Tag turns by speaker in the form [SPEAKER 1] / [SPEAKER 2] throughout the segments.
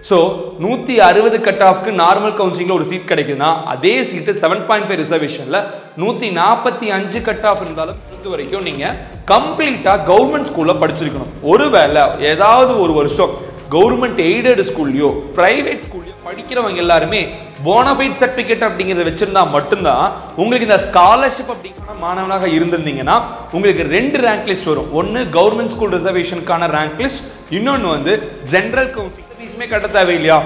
[SPEAKER 1] So 160 cut ஆஃப்க்கு normal கவுன்சிலிங்கில் ஒரு seat கிடைக்குதுன்னா அதே சீட்டு 7.5 ரிசர்வேஷனில் 145 கட் ஆஃப் இருந்தாலும் இது வரைக்கும் நீங்கள் கம்ப்ளீட்டாக கவர்மெண்ட் ஸ்கூலில் படிச்சிருக்கணும். ஒருவேளை ஏதாவது ஒரு வருஷம் கவர்மெண்ட் எய்டட் ஸ்கூல்லையோ பிரைவேட் ஸ்கூல்லையோ படிக்கிறவங்க எல்லாருமே போனஃபைட் சர்டிஃபிகேட் அப்படிங்கிறத வச்சிருந்தா மட்டும்தான் உங்களுக்கு இந்த ஸ்காலர்ஷிப் அப்படிங்கிற மாணவனாக இருந்திருந்தீங்கன்னா உங்களுக்கு 2 ரேங்க் லிஸ்ட் வரும். ஒன்று கவர்மெண்ட் ஸ்கூல் ரிசர்வேஷனுக்கான ரேங்க் லிஸ்ட், இன்னொன்று வந்து ஜென்ரல் கவுன்சிலிங். ஃபீஸுமே கட்ட தேவையில்லையா?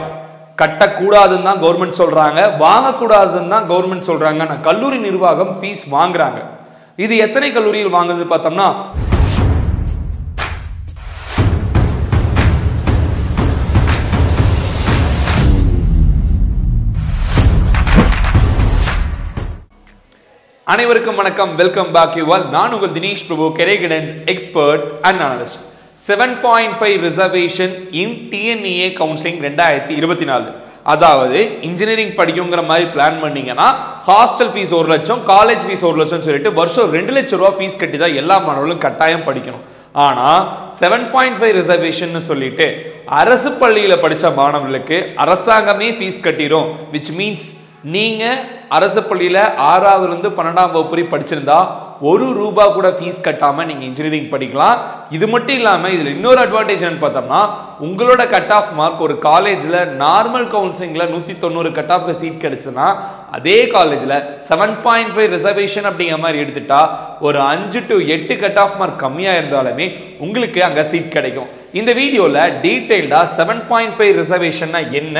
[SPEAKER 1] கட்டக்கூடாதுன்னு தான் கவர்மெண்ட் சொல்றாங்க, வாங்கக்கூடாதுன்னு தான் கவர்மெண்ட் சொல்றாங்க. ஆனால் கல்லூரி நிர்வாகம் ஃபீஸ் வாங்குறாங்க. இது எத்தனை கல்லூரியில் வாங்குது பார்த்தோம்னா அனைவருக்கும் வணக்கம், வெல்கம் பேக் யூ ஆல். நான் உங்கள் Dinesh Prabhu, career guidance expert and analyst. 7.5 reservation in TNEA counselling 2024. அதாவது இன்ஜினியரிங் படிக்குங்கிற மாதிரி பிளான் பண்ணீங்கன்னா ஹாஸ்டல் ஃபீஸ் 1 லட்சம், காலேஜ் ஃபீஸ் 1 லட்சம் சொல்லிட்டு வருஷம் 2 லட்சம் ரூபா ஃபீஸ் கட்டி தான் எல்லா மாணவர்களும் கட்டாயம் படிக்கணும். ஆனா 7.5 ரிசர்வேஷன் சொல்லிட்டு அரசு பள்ளியில படிச்ச மாணவர்களுக்கு அரசாங்கமே ஃபீஸ் கட்டிடும். விச் மீன்ஸ் நீங்க அரசு பள்ளியில 6ஆவதுல இருந்து 12ஆம் வகுப்பு படிச்சிருந்தா 1 ரூபா கூட ஃபீஸ் கட்டாம நீங்க இன்ஜினியரிங் படிக்கலாம். இது மட்டும் இல்லாம இதுல இன்னொரு அட்வான்டேஜ் என்னன்னு பார்த்தோம்னா உங்களோட கட் ஆஃப் மார்க் ஒரு காலேஜ்ல நார்மல் கவுன்சிலிங்ல 190 கட் ஆஃப்க்கு சீட் கிடைச்சுன்னா அதே காலேஜ்ல 7.5 ரிசர்வேஷன் அப்படிங்கிற மாதிரி எடுத்துட்டா ஒரு 5 to 8 கட் ஆஃப் மார்க் கம்மியா இருந்தாலுமே உங்களுக்கு அங்க சீட் கிடைக்கும். இந்த வீடியோல டீடைல்டா 7.5 ரிசர்வேஷன்னா என்ன,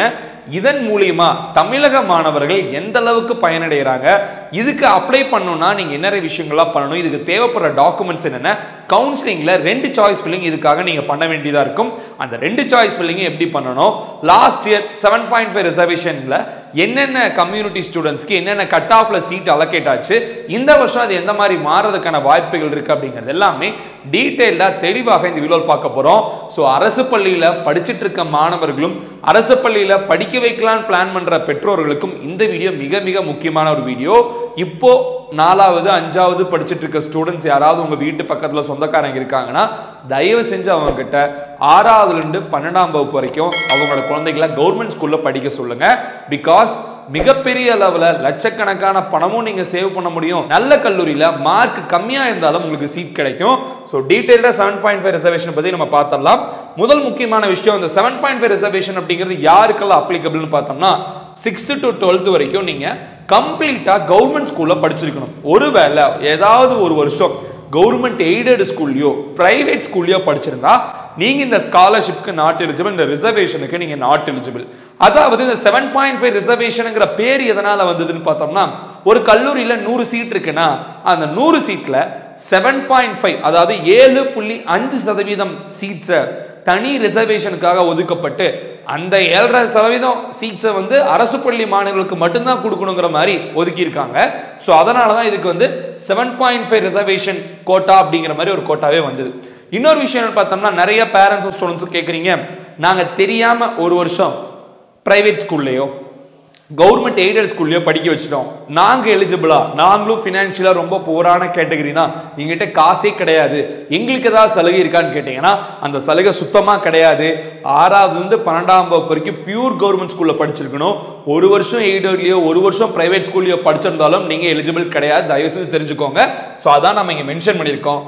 [SPEAKER 1] இதன் மூலியமா தமிழக மாணவர்கள் எந்த அளவுக்கு பயனடைகிறாங்க, இதுக்கு அப்ளை பண்ணணும்னா நீங்க என்ன விஷயங்கள்லாம் பண்ணணும், இதுக்கு தேவைப்படுற டாக்குமெண்ட்ஸ் என்னென்ன, கவுன்சிலிங்ல 2 சாய்ஸ் ஃபில்லிங் இதுக்காக நீங்க பண்ண வேண்டியதா இருக்கும். அந்த 2 சாய்ஸ் ஃபில்லிங் எப்படி பண்ணணும், லாஸ்ட் இயர் 7.5 ரிசர்வேஷன்ல என்னென்ன கம்யூனிட்டி ஸ்டூடெண்ட்ஸ்க்கு என்னென்ன கட் ஆஃப்ல சீட் அலோகேட் ஆச்சு, இந்த வருஷம் அது எந்த மாதிரி மாறதுக்கான வாய்ப்புகள் இருக்கு அப்படிங்கிறது எல்லாமே டீடைல்டா தெளிவாக இந்த வீடியோல பார்க்க போறோம். ஸோ அரசு பள்ளியில படிச்சுட்டு இருக்க மாணவர்களும் அரசு பள்ளியில படிக்க வைக்கலாம்னு பிளான் பண்ற பெற்றோர்களுக்கும் இந்த வீடியோ மிக மிக முக்கியமான ஒரு வீடியோ. இப்போ 4வது 5வது படிச்சுட்டு இருக்க ஸ்டூடெண்ட்ஸ் யாராவது உங்க வீட்டு பக்கத்துல சொந்தக்காரங்க இருக்காங்கன்னா தயவு செஞ்சு அவங்க கிட்ட 6ஆவதுல இருந்து 12ஆம் வகுப்பு வரைக்கும் அவங்களோட குழந்தைகளை கவர்மெண்ட் ஸ்கூல்ல படிக்க சொல்லுங்க. பிகாஸ் மிகப்பெரிய அளவுல லட்சக்கணக்கான பணமும் நீங்க சேவ் பண்ண முடியும். நல்ல கல்லூரியில மார்க் கம்மியா இருந்தாலும் உங்களுக்கு சீட் கிடைக்கும். ஸோ டீடைல்டா 7.5 ரிசர்வேஷன் பத்தி நம்ம பார்த்தரலாம். முதல் முக்கியமான விஷயம், இந்த 7.5 ரிசர்வேஷன் அப்படிங்கிறது யாருக்கெல்லாம் அப்ளிகபிள்னு பார்த்தோம்னா 6th to 12th வரைக்கும் நீங்க கம்ப்ளீட்டா கவர்மெண்ட் ஸ்கூல்ல படிச்சிருக்கணும். ஒருவேளை ஏதாவது ஒரு வருஷம் கவர்மெண்ட் எய்டட் ஸ்கூல்லையோ பிரைவேட் ஸ்கூல்லையோ படிச்சிருந்தா நீங்க இந்த ஸ்காலர்ஷிப்க்கு நாட் எலிஜிபிள், இந்த ரிசர்வேஷனுக்கு நீங்க நாட் எலிஜிபிள். அதாவது இந்த 7.5 ரிசர்வேஷன்ங்கிற பேர் எதனால வந்ததுன்னு பார்த்தோம்னா ஒரு கல்லூரியில 100 சீட் இருக்குன்னா அந்த 100 சீட்ல 7.5 அதாவது 7.5% சீட்ஸை தனி ரிசர்வேஷனுக்காக ஒதுக்கப்பட்டு அந்த 7.5% சீட்ஸை வந்து அரசு பள்ளி மாணவர்களுக்கு மட்டும்தான் கொடுக்கணுங்கிற மாதிரி ஒதுக்கி இருக்காங்க. ஸோ அதனாலதான் இதுக்கு வந்து 7.5 ரிசர்வேஷன் கோட்டா அப்படிங்கிற மாதிரி ஒரு கோட்டாவே வந்தது. இன்னொரு விஷயம் பார்த்தோம்னா நிறைய பேரண்ட்ஸ் ஸ்டூடெண்ட்ஸும் கேட்குறீங்க, நாங்க தெரியாம ஒரு வருஷம் பிரைவேட் ஸ்கூல்லையோ கவர்மெண்ட் எய்டட் ஸ்கூல்லையோ படிக்க வச்சிட்டோம், நாங்க எலிஜிபிளா, நாங்களும் பினான்சியலா ரொம்ப போரான கேட்டகரி தான், எங்கிட்ட காசே கிடையாது, எங்களுக்கு ஏதாவது சலுகை இருக்கான்னு கேட்டீங்கன்னா அந்த சலுகை சுத்தமா கிடையாது. 6ஆவதுல இருந்து 12ஆம் வகுப்பு வரைக்கும் பியூர் கவர்மெண்ட் ஸ்கூல்ல படிச்சிருக்கணும். ஒரு வருஷம் எய்டட்லயோ ஒரு வருஷம் பிரைவேட் ஸ்கூல்லயோ படிச்சிருந்தாலும் நீங்க எலிஜிபிள் கிடையாது, தயவு செஞ்சு தெரிஞ்சுக்கோங்க. ஸோ அதான் நம்ம இங்க மென்ஷன் பண்ணியிருக்கோம்.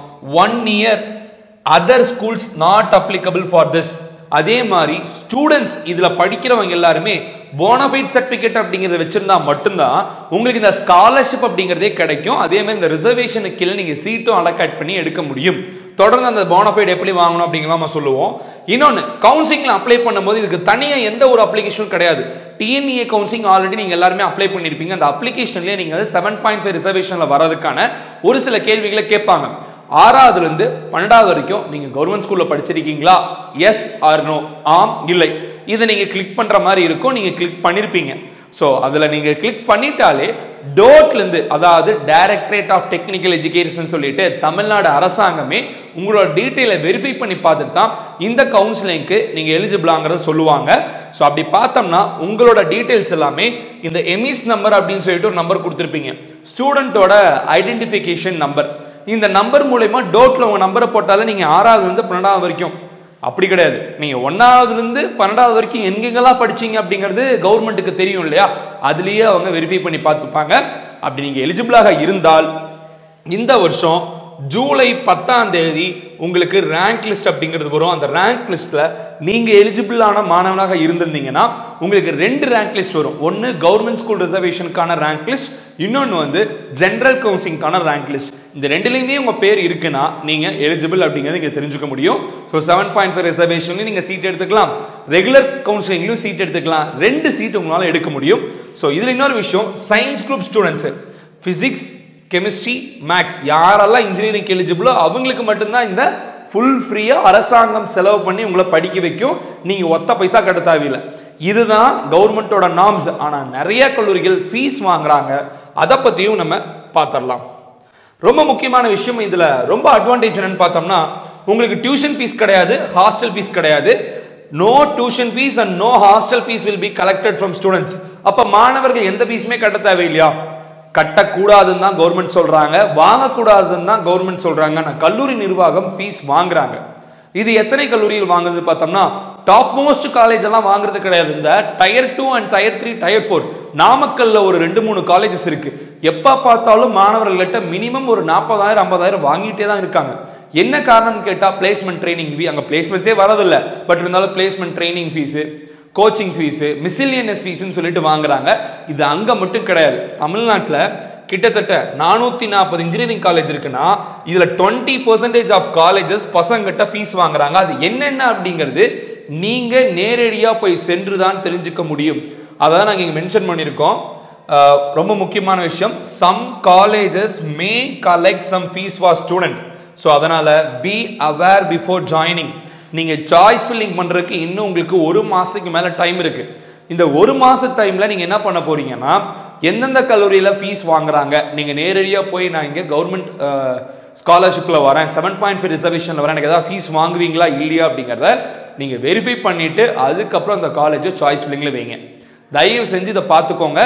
[SPEAKER 1] 1 year other schools not applicable for this. அதே மாதிரி ஸ்டூடெண்ட்ஸ் இதுல படிக்கிறவங்க எல்லாருமே போனஃபைட் சர்டிஃபிகேட் அப்படிங்கறத வச்சிருந்தா மட்டும்தான் உங்களுக்கு இந்த ஸ்காலர்ஷிப் அப்படிங்கிறதே கிடைக்கும். அதே மாதிரி இந்த ரிசர்வேஷனுக்கு கீழே நீங்க சீட்டும் அலோகேட் பண்ணி எடுக்க முடியும். தொடர்ந்து அந்த போனஃபைட் எப்படி வாங்கணும் அப்படிங்கிறத நம்ம சொல்லுவோம். இன்னொன்று, கவுன்சிலிங்ல அப்ளை பண்ணும்போது இதுக்கு தனியா எந்த ஒரு அப்ளிகேஷனும் கிடையாது. டிஎன்இஏ கவுன்சிலிங் ஆல்ரெடி நீங்க எல்லாருமே அப்ளை பண்ணிருப்பீங்க. அந்த அப்ளிகேஷன்லயே நீங்க 7.5 ரிசர்வேஷன்ல வரதுக்கான ஒரு சில கேள்விகளை கேட்பாங்க. 6ஆவதுல இருந்து 12ஆவது வரைக்கும் நீங்க கவர்மெண்ட் ஸ்கூல்ல படிச்சிருக்கீங்களா, எஸ் ஆர் நோ, ஆம் இல்லை, இதை நீங்க கிளிக் பண்ற மாதிரி இருக்கும். நீங்க கிளிக் பண்ணிருப்பீங்க. ஸோ அதுல நீங்க கிளிக் பண்ணிட்டாலே டோட்ல இருந்து, அதாவது டைரக்டரேட் ஆஃப் டெக்னிக்கல் எஜுகேஷன் சொல்லிட்டு தமிழ்நாடு அரசாங்கமே உங்களோட டீட்டெயிலை வெரிஃபை பண்ணி பார்த்துட்டு தான் இந்த கவுன்சிலிங்க்கு நீங்க எலிஜிபிளாங்கிறத சொல்லுவாங்க. ஸோ அப்படி பார்த்தோம்னா உங்களோட டீட்டெயில்ஸ் எல்லாமே இந்த எமிஸ் நம்பர் அப்படின்னு சொல்லிட்டு ஒரு நம்பர் கொடுத்துருப்பீங்க, ஸ்டூடெண்டோட ஐடென்டிஃபிகேஷன் நம்பர். இந்த நம்பர் மூலமா டோட்ல உங்க நம்பரை போட்டாலே நீங்க 6ஆவதுல இருந்து 12ஆவது வரைக்கும் அப்படி கிடையாது. நீங்க 1ஆவதுல இருந்து 12வது வரைக்கும் எங்கெங்கெல்லாம் படிச்சீங்க அப்படிங்கிறது கவர்மெண்ட்டுக்கு தெரியும் இல்லையா, அதுலயே அவங்க வெரிஃபை பண்ணி பார்த்துப்பாங்க. அப்படி நீங்க எலிஜிபிளாக இருந்தால் இந்த வருஷம் ஜூலை 10ஆம் தேதி உங்களுக்கு ரேங்க் லிஸ்ட் அப்படிங்கிறது வரும். அந்த ரேங்க் லிஸ்ட்ல நீங்க எலிஜிபிளான மாணவனாக இருந்திருந்தீங்கன்னா உங்களுக்கு 2 ரேங்க் லிஸ்ட் வரும். ஒன்னு கவர்மெண்ட் ஸ்கூல் ரிசர்வேஷனுக்கான ரேங்க் லிஸ்ட், இன்னொன்னு வந்து ஜெனரல் கவுன்சிலிங்கான ரேங்க் லிஸ்ட். இந்த ரெண்டுலயுமே உங்க பேர் இருக்குன்னா நீங்க எலிஜிபிள் அப்படிங்கறத நீங்க தெரிஞ்சுக்க முடியும். ஸோ 7.5 ரிசர்வேஷன்லயும் நீங்க சீட் எடுத்துக்கலாம், ரெகுலர் கவுன்சிலிங்லயும் சீட் எடுத்துக்கலாம். 2 சீட் உங்களால எடுக்க முடியும். ஸோ இதுல இன்னொரு விஷயம், science group students physics, chemistry, maths யாரெல்லாம் இன்ஜினியரிங் எலிஜிபிளோ அவங்களுக்கு மட்டும்தான் இந்த ஃபுல் ஃப்ரீயா அரசாங்கம் செலவு பண்ணி உங்களை படிக்க வைக்கும். நீங்க ஒத்த பைசா கட்ட தேவையில்லை. இதுதான் கவர்மெண்டோட நார்ம்ஸ். ஆனா நிறைய கல்லூரிகள் ஃபீஸ் வாங்குறாங்க. அதை பத்தியும் நம்ம பார்த்துடலாம். ரொம்ப முக்கியமான விஷயம் இதுல ரொம்ப அட்வான்டேஜ் என்னன்னு பார்த்தோம்னா, உங்களுக்கு டியூஷன் ஃபீஸ் கிடையாது, ஹாஸ்டல் ஃபீஸ் கிடையாது. No tuition fees and no hostel fees will be collected from students. அப்ப மாணவர்கள் எந்த ஃபீஸுமே கட்ட தேவையில்லையா? கட்டக்கூடாதுன்னு தான் கவர்மெண்ட் சொல்றாங்க, வாங்கக்கூடாதுன்னு தான் கவர்மெண்ட் சொல்றாங்க. ஆனால் கல்லூரி நிர்வாகம் ஃபீஸ் வாங்குறாங்க. இது எத்தனை கல்லூரிகள் வாங்குறது பார்த்தோம்னா, டாப் மோஸ்ட் காலேஜ் எல்லாம் வாங்குறது கிடையாது. இந்த டயர் 2 அண்ட் டயர் 3 டயர் 4 நாமக்கல்ல ஒரு 2-3 காலேஜஸ் இருக்கு. எப்ப பார்த்தாலும் மாணவர்கள்ட்ட மினிமம் ஒரு 40,000 50,000 வாங்கிட்டே தான் இருக்காங்க. என்ன காரணம் கேட்டா பிளேஸ்மெண்ட் ட்ரைனிங் ஃபீ. அங்க பிளேஸ்மெண்ட்ஸே வரதில்லை, பட் இருந்தாலும் placement training fees, coaching fees, miscellaneous ஃபீஸ்ன்னு சொல்லிட்டு வாங்குறாங்க. இது அங்க மட்டும் கிடையாது. தமிழ்நாட்டில் கிட்டத்தட்ட 440 இன்ஜினியரிங் காலேஜ் இருக்குன்னா இதுல 20% ஆஃப் காலேஜஸ் பசங்கிட்ட ஃபீஸ் வாங்குறாங்க. அது என்னென்ன அப்படிங்கிறது நீங்க நேரடியா போய் சென்று தான் தெரிஞ்சுக்க முடியும். அதான் நாங்க இங்க மென்ஷன் பண்ணியிருக்கோம். ரொம்ப முக்கியமான விஷயம், some colleges may collect some fees for student. So அதனால பி அவேர் பிஃபோர் ஜாயினிங். நீங்க சாய்ஸ் ஃபில்லிங் பண்றதுக்கு இன்னும் உங்களுக்கு 1 மாசத்துக்கு மேல டைம் இருக்கு. இந்த 1 மாச டைம்ல நீங்க என்ன பண்ண போறீங்கன்னா, எந்தெந்த கல்லூரியில ஃபீஸ் வாங்குறாங்க, நீங்க நேரடியா போய் நான் இங்க கவர்மெண்ட் ஸ்காலர்ஷிப்ல வரேன், 7.5 ரிசர்வேஷன்ல வரேன், எனக்கு ஏதாவது ஃபீஸ் வாங்குவீங்களா இல்லையா அப்படிங்கிறத நீங்க வெரிஃபை பண்ணிட்டு அதுக்கப்புறம் அந்த காலேஜை சாய்ஸ் ஃபில்லிங்ல வைங்க. தயவு செஞ்சு இதை பார்த்துக்கோங்க.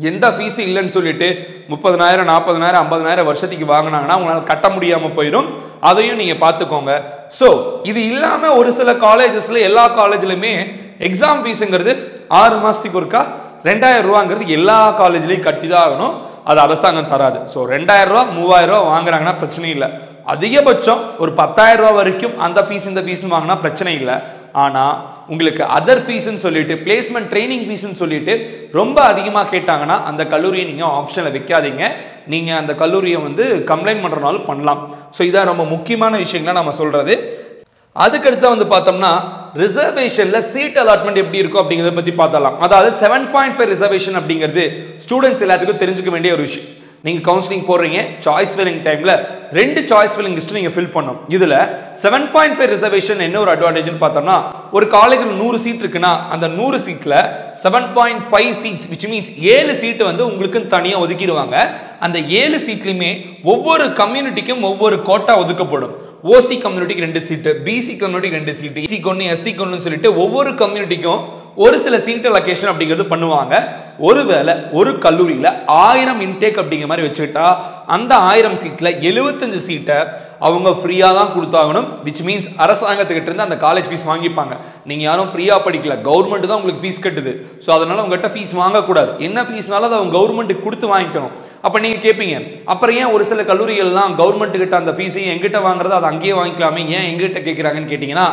[SPEAKER 1] எந்த ஃபீஸ் இல்லைன்னு சொல்லிட்டு 30,000 40,000 50,000 வருஷத்துக்கு வாங்கினாங்கன்னா உங்களால் கட்ட முடியாம போயிடும். அதையும் நீங்க பார்த்துக்கோங்க. ஸோ இது இல்லாம ஒரு சில காலேஜஸ்ல, எல்லா காலேஜ்லயுமே எக்ஸாம் ஃபீஸுங்கிறது 6 மாசத்துக்கு ஒருக்கா 2000 ரூபாங்கிறது எல்லா காலேஜ்லயும் கட்டி தான் ஆகணும். அது அரசாங்கம் தராது. ஸோ 2000 ரூபா 3000 ரூபா வாங்குறாங்கன்னா பிரச்சனை இல்லை. அதிகபட்சம் ஒரு 10,000 ரூபா வரைக்கும் அந்த ஃபீஸ் இந்த ஃபீஸ் வாங்கினா பிரச்சனை இல்லை. ஆனா உங்களுக்கு அதர் ஃபீஸ்ன்னு சொல்லிட்டு, பிளேஸ்மெண்ட் ட்ரைனிங் ஃபீஸ்ன்னு சொல்லிட்டு ரொம்ப அதிகமாக கேட்டாங்கன்னா அந்த கல்லூரியை நீங்க ஆப்ஷனில் வைக்காதீங்க. நீங்க அந்த கல்லூரியை வந்து கம்ப்ளைண்ட் பண்றதுனாலும் பண்ணலாம். ஸோ இதான் ரொம்ப முக்கியமான விஷயங்களை நம்ம சொல்றது. அதுக்கடுத்து வந்து பார்த்தோம்னா, ரிசர்வேஷன்ல சீட் அலாட்மெண்ட் எப்படி இருக்கும் அப்படிங்கிறத பத்தி பார்த்தலாம். அதாவது 7.5 ரிசர்வேஷன் அப்படிங்கிறது ஸ்டூடெண்ட்ஸ் எல்லாத்துக்கும் தெரிஞ்சுக்க வேண்டிய ஒரு விஷயம். நீங்க கவுன்சிலிங் போடுறீங்க, சாய்ஸ் ஃபில்லிங் டைம்ல 2 சாய்ஸ் ஃபில்லிங் லிஸ்ட் நீங்க ஃபில் பண்ணணும். இதுல 7.5 ரிசர்வேஷன் என்ன ஒரு அட்வான்டேஜ்னு பார்த்தோம்னா, ஒரு காலேஜ்ல 100 சீட் இருக்குன்னா அந்த 100 சீட்ல 7.5 சீட்ஸ் which means 7 சீட் வந்து உங்களுக்கு தனியா ஒதுக்கிடுவாங்க. அந்த 7 சீட்லயுமே ஒவ்வொரு கம்யூனிட்டிக்கும் ஒவ்வொரு கோட்டா ஒதுக்கப்படும். ஓசி கம்யூனிட்டிக்கு 2 சீட்டு, பிசி கம்யூனிட்டிக்கு 2 சீட்டு, இசிக்கு 1 எஸ்சிக்கு 1 சொல்லிட்டு ஒவ்வொரு கம்யூனிட்டிக்கும் ஒரு சில சீட் அலோகேஷன் அப்படிங்கிறது பண்ணுவாங்க. ஒருவேளை ஒரு கல்லூரியில 1000 இன்டேக் அப்படிங்கிற மாதிரி வச்சுக்கிட்டா அந்த 1000 சீட்ல 75 சீட்டை அவங்க ஃப்ரீயா தான் கொடுத்தாகணும். விச் மீன்ஸ் அரசாங்கத்துக்கிட்ட இருந்து அந்த காலேஜ் ஃபீஸ் வாங்கிப்பாங்க. நீங்க யாரும் ஃப்ரீயா படிக்கல, கவர்மெண்ட் தான் உங்களுக்கு ஃபீஸ் கட்டுது. ஸோ அதனால உங்ககிட்ட ஃபீஸ் வாங்கக்கூடாது. என்ன ஃபீஸ்னாலும் அதை அவங்க கவர்மெண்ட்டுக்கு கொடுத்து வாங்கிக்கணும். அப்ப நீங்க கேட்பீங்க, அப்புறம் ஏன் ஒரு சில கல்லூரிகள்லாம் கவர்மெண்ட் கிட்ட அந்த ஃபீஸையும் எங்கிட்ட வாங்குறது, அதை அங்கேயே வாங்கிக்கலாமே, ஏன் எங்கிட்ட கேட்கிறாங்கன்னு கேட்டீங்கன்னா,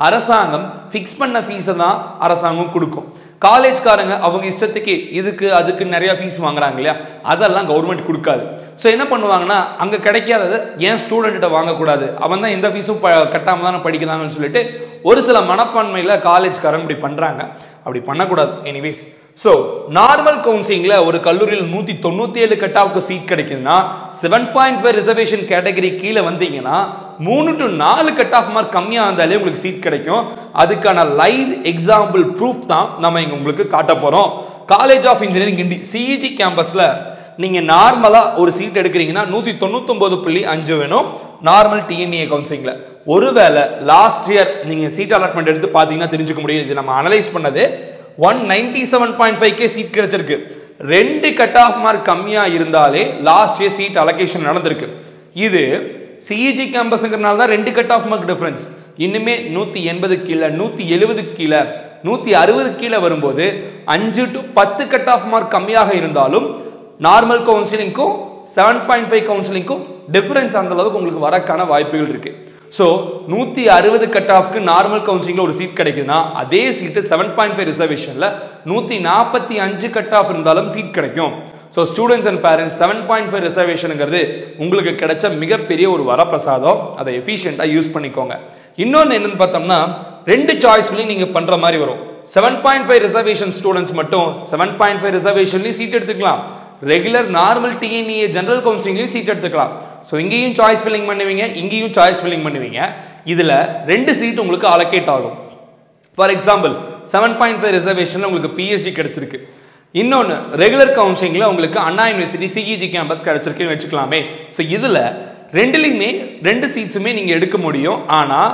[SPEAKER 1] அரசாங்கம் ஃபிக்ஸ் பண்ண ஃபீஸை தான் அரசாங்கம் கொடுக்கும். காலேஜ்காரங்க அவங்க இஷ்டத்துக்கு இதுக்கு அதுக்கு நிறைய ஃபீஸ் வாங்குறாங்க இல்லையா, அதெல்லாம் கவர்மெண்ட் கொடுக்காது. ஸோ என்ன பண்ணுவாங்கன்னா, அங்கே கிடைக்காதது ஏன் ஸ்டூடெண்ட்ட வாங்கக்கூடாது, அவன் தான் எந்த ஃபீஸும் கட்டாமல் தானே படிக்கிறாங்கன்னு சொல்லிட்டு ஒரு சில மனப்பான்மையில் காலேஜ்காரங்க இப்படி பண்ணுறாங்க. அப்படி பண்ணக்கூடாது. எனிவேஸ், ஸோ நார்மல் கவுன்சிலிங்ல ஒரு கல்லூரியில் 197 கட்டாவுக்கு சீட் கிடைக்குதுன்னா 7.5 ரிசர்வேஷன் கேட்டகரி கீழே வந்தீங்கன்னா 3 to 4 கட் ஆஃப் மார்க் கம்மியாக இருந்தாலே உங்களுக்கு சீட் கிடைக்கும். அதுக்கான லைவ் எக்ஸாம்பிள் ப்ரூஃப் தான் நம்ம இங்கே உங்களுக்கு காட்ட போகிறோம். College of engineering Guindy CEG கேம்பஸில் நீங்கள் நார்மலாக ஒரு சீட் எடுக்கிறீங்கன்னா 199.5 வேணும் நார்மல் டிஎன்ஏ கவுன்சிலிங்கில். ஒருவேளை லாஸ்ட் இயர் நீங்கள் சீட் அலாட்மெண்ட் எடுத்து பார்த்தீங்கன்னா தெரிஞ்சுக்க முடியும். இது நம்ம அனலைஸ் பண்ணது 197.5K சீட் கிடைச்சிருக்கு. 2 கட் ஆஃப் மார்க் கம்மியா இருந்தாலே லாஸ்ட் இயர் சீட் அலோகேஷன் நடந்திருக்கு. இது சிஇஜி கேம்பஸ்ங்கிறனால தான் 2 கட் ஆஃப் மார்க் டிஃபரன்ஸ். இன்னுமே 180 கீழே 170 கீழே 160 கீழே வரும்போது 5 to 10 கட் ஆஃப் மார்க் கம்மியாக இருந்தாலும் நார்மல் கவுன்சிலிங்க்கும் 7.5 கவுன்சிலிங்க்கும் டிஃபரன்ஸ் அந்த அளவுக்கு உங்களுக்கு வரக்கான வாய்ப்புகள் இருக்கு. ஸோ 160 கட் ஆஃப்க்கு நார்மல் கவுன்சிலிங்ல ஒரு சீட் கிடைக்குதுன்னா அதே சீட்டு 7.5 ரிசர்வேஷன்ல 145 கட் ஆஃப் இருந்தாலும் சீட் கிடைக்கும். ஸோ ஸ்டூடெண்ட்ஸ் அண்ட் பேரண்ட்ஸ் 7.5 ரிசர்வேஷனுங்கிறது உங்களுக்கு கிடைச்ச மிகப்பெரிய ஒரு வரப்பிரசாதம். அதை எஃபிஷியண்டாக யூஸ் பண்ணிக்கோங்க. இன்னொன்று என்னன்னு பார்த்தோம்னா 2 சாய்ஸ்லையும் நீங்கள் பண்ணுற மாதிரி வரும். 7.5 ரிசர்வேஷன் ஸ்டூடெண்ட்ஸ் மட்டும் 7.5 ரிசர்வேஷன்லையும் சீட் எடுத்துக்கலாம். ரெகுலர் நார்மல் டிஎன்இஏ ஜெனரல் கவுன்சிலிங்லையும் சீட் எடுத்துக்கலாம். ஸோ இங்கேயும் சாய்ஸ் ஃபில்லிங் பண்ணுவீங்க, இங்கேயும் சாய்ஸ் ஃபில்லிங் பண்ணுவீங்க. இதில் 2 சீட் உங்களுக்கு அலோகேட் ஆகும். ஃபார் எக்ஸாம்பிள் 7.5 ரிசர்வேஷனில் உங்களுக்கு பிஎஸ்ஜி கிடைச்சிருக்கு. இன்னொன்று ரெகுலர் கவுன்சிலிங்கில் உங்களுக்கு அண்ணா யூனிவர்சிட்டி சிஇஜி கேம்பஸ் கிடைச்சிருக்குன்னு வச்சுக்கலாமே. ஸோ இதில் ரெண்டுலையுமே 2 சீட்ஸுமே நீங்கள் எடுக்க முடியும். ஆனால்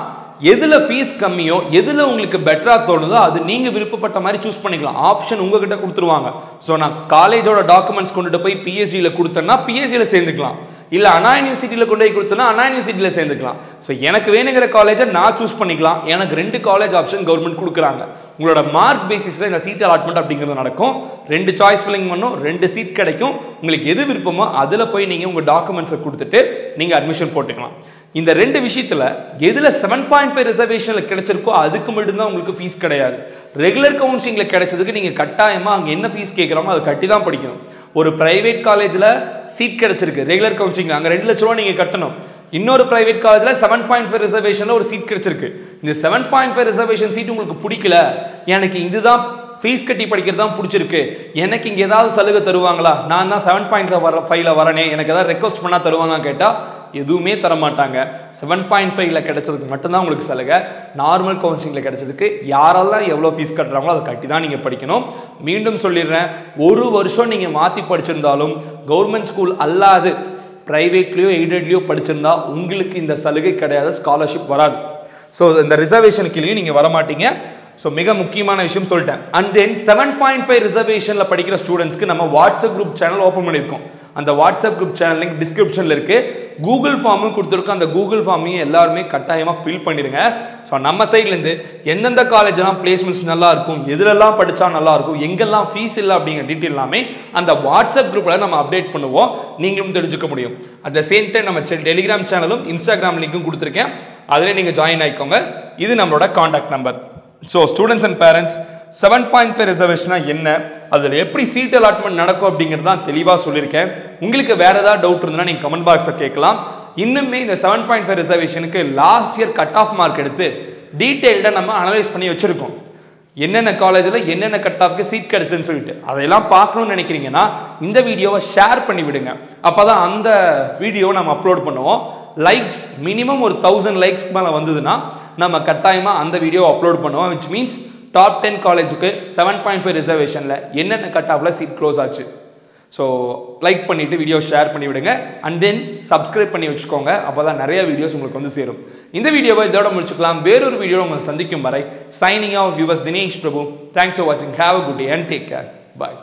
[SPEAKER 1] எதில் ஃபீஸ் கம்மியோ எதில் உங்களுக்கு பெட்டராக தோணுதோ அது நீங்கள் விருப்பப்பட்ட மாதிரி சூஸ் பண்ணிக்கலாம். ஆப்ஷன் உங்ககிட்ட கொடுத்துருவாங்க. ஸோ நான் காலேஜோட டாக்குமெண்ட்ஸ் கொண்டுட்டு போய் பிஎஸ்ஜியில் கொடுத்தேன்னா பிஎஸ்ஜியில் சேர்ந்துக்கலாம், இல்லை அண்ணா யூனிவர்சிட்டியில் கொண்டு போய் கொடுத்தேன்னா அண்ணா யூனிவர்சிட்டியில் சேர்ந்துக்கலாம். ஸோ எனக்கு வேணுங்கிற காலேஜை நான் சூஸ் பண்ணிக்கலாம். எனக்கு 2 காலேஜ் ஆப்ஷன் கவர்மெண்ட் கொடுக்குறாங்க. உங்களோட மார்க் பேசிஸில் இந்த சீட் அலாட்மெண்ட் அப்படிங்கிறது நடக்கும். 2 சாய்ஸ் ஃபில்லிங் பண்ணும், 2 சீட் கிடைக்கும். உங்களுக்கு எது விருப்பமோ அதில் போய் நீங்கள் உங்கள் டாக்குமெண்ட்ஸை கொடுத்துட்டு நீங்கள் அட்மிஷன் போட்டுக்கலாம். இந்த 2 விஷயத்தில் எதில் 7.5 ரிசர்வேஷனில் கிடைச்சிருக்கோ அதுக்கு மட்டும்தான் உங்களுக்கு ஃபீஸ் கிடையாது. ரெகுலர் கவுன்சிலிங்கில் கிடைச்சதுக்கு நீங்கள் கட்டாயமாக அங்கே என்ன ஃபீஸ் கேட்குறாங்களோ அதை கட்டி தான் படிக்கணும். ஒரு பிரைவேட் காலேஜில் சீட் கிடைச்சிருக்கு ரெகுலர் கவுன்சிலிங், அங்கே 2 லட்ச ரூபா நீங்கள் கட்டணும். இன்னொரு பிரைவேட் காலேஜில் 7.5 ரிசர்வேஷனில் ஒரு சீட் கிடைச்சிருக்கு. இந்த 7.5 ரிசர்வேஷன் சீட் உங்களுக்கு பிடிக்கல, எனக்கு இதுதான் ஃபீஸ் கட்டி படிக்கிறது தான் பிடிச்சிருக்கு, எனக்கு இங்கே ஏதாவது சலுகை தருவாங்களா, நான் தான் 7.5 வரனே, எனக்கு ஏதாவது ரெக்வஸ்ட் பண்ணால் தருவாங்க கேட்டால் எதுவுமே தரமாட்டாங்க. 7.5 கிடைச்சதுக்கு மட்டும்தான் உங்களுக்கு சலுகை. நார்மல் கவுன்சிலிங்கில் கிடைச்சதுக்கு யாரெல்லாம் எவ்வளோ ஃபீஸ் கட்டுறாங்களோ அதை கட்டி தான் நீங்கள் படிக்கணும். மீண்டும் சொல்லிடுறேன், 1 வருஷம் நீங்கள் மாற்றி படிச்சிருந்தாலும் கவர்மெண்ட் ஸ்கூல் அல்லாது பிரைவேட்லேயோ எய்டட்லேயோ படிச்சிருந்தா உங்களுக்கு இந்த சலுகை கிடையாது, ஸ்காலர்ஷிப் வராது. ஸோ இந்த ரிசர்வேஷனுக்குள்ளேயும் நீங்கள் வரமாட்டீங்க. ஸோ மிக முக்கியமான விஷயம் சொல்லிட்டேன். அண்ட் தென் 7.5 ரிசர்வேஷனில் படிக்கிற ஸ்டூடெண்ட்ஸ்க்கு நம்ம வாட்ஸ்அப் குரூப் சேனல் ஓப்பன் பண்ணியிருக்கோம். அந்த வாட்ஸ்அப் குரூப் சேனல் லிங்க் டிஸ்கிரிப்ஷனில் இருக்குது. கூகுள் ஃபார்மும் கொடுத்துருக்கோம். அந்த கூகுள் ஃபார்மையும் எல்லாருமே கட்டாயமாக ஃபில் பண்ணிடுங்க. ஸோ நம்ம சைட்லேருந்து எந்தெந்த காலேஜெலாம் பிளேஸ்மெண்ட்ஸ் நல்லா இருக்கும், எதுலெல்லாம் படித்தா நல்லா இருக்கும், எங்கெல்லாம் ஃபீஸ் இல்லை அப்படிங்கிற டீட்டெயில் எல்லாமே அந்த வாட்ஸ்அப் குரூப்பில் நம்ம அப்டேட் பண்ணுவோம். நீங்களும் தெரிஞ்சுக்க முடியும். அட் த சேம் டைம் நம்ம டெலிகிராம் சேனலும் இன்ஸ்டாகிராம் லிங்க்கும் கொடுத்துருக்கேன், அதிலே நீங்கள் ஜாயின் ஆகிக்கோங்க. இது நம்மளோட contact number. So students and parents 7.5 ரிசர்வேஷனா என்ன, அதில் எப்படி சீட் அலாட்மெண்ட் நடக்கும் அப்படிங்கிறது தான் தெளிவாக சொல்லியிருக்கேன். உங்களுக்கு வேற ஏதாவது டவுட் இருந்ததுன்னா நீங்கள் கமெண்ட் பாக்ஸில் கேட்கலாம். இன்னுமே இந்த 7.5 ரிசர்வேஷனுக்கு last year cut off mark எடுத்து டீட்டெயில்டாக நம்ம அனலைஸ் பண்ணி வச்சுருக்கோம். என்னென்ன காலேஜில் என்னென்ன கட் ஆஃப்க்கு சீட் கிடைச்சுன்னு சொல்லிட்டு அதையெல்லாம் பார்க்கணும்னு நினைக்கிறீங்கன்னா இந்த வீடியோவை ஷேர் பண்ணி விடுங்க. அப்போ தான் அந்த வீடியோவை நம்ம அப்லோட் பண்ணுவோம். லைக்ஸ் மினிமம் ஒரு 1000 லைக்ஸ்க்கு மேலே வந்ததுன்னா நம்ம கட்டாயமாக அந்த வீடியோ அப்லோட் பண்ணுவோம். விச் மீன்ஸ் டாப் 10 காலேஜுக்கு 7.5 ரிசர்வேஷனில் என்னென்ன கட் ஆஃபில் சீட் க்ளோஸ் ஆச்சு. ஸோ லைக் பண்ணிவிட்டு வீடியோ ஷேர் பண்ணி விடுங்க. அண்ட் தென் சப்ஸ்கிரைப் பண்ணி வச்சுக்கோங்க. அப்போ தான் நிறைய வீடியோஸ் உங்களுக்கு வந்து சேரும். இந்த வீடியோவை இதோட முடிச்சுக்கலாம். வேறொரு வீடியோ உங்களை சந்திக்கும் வரை signing off yours Dinesh Prabhu. Thanks for வாட்சிங். Have a good day and take care. Bye.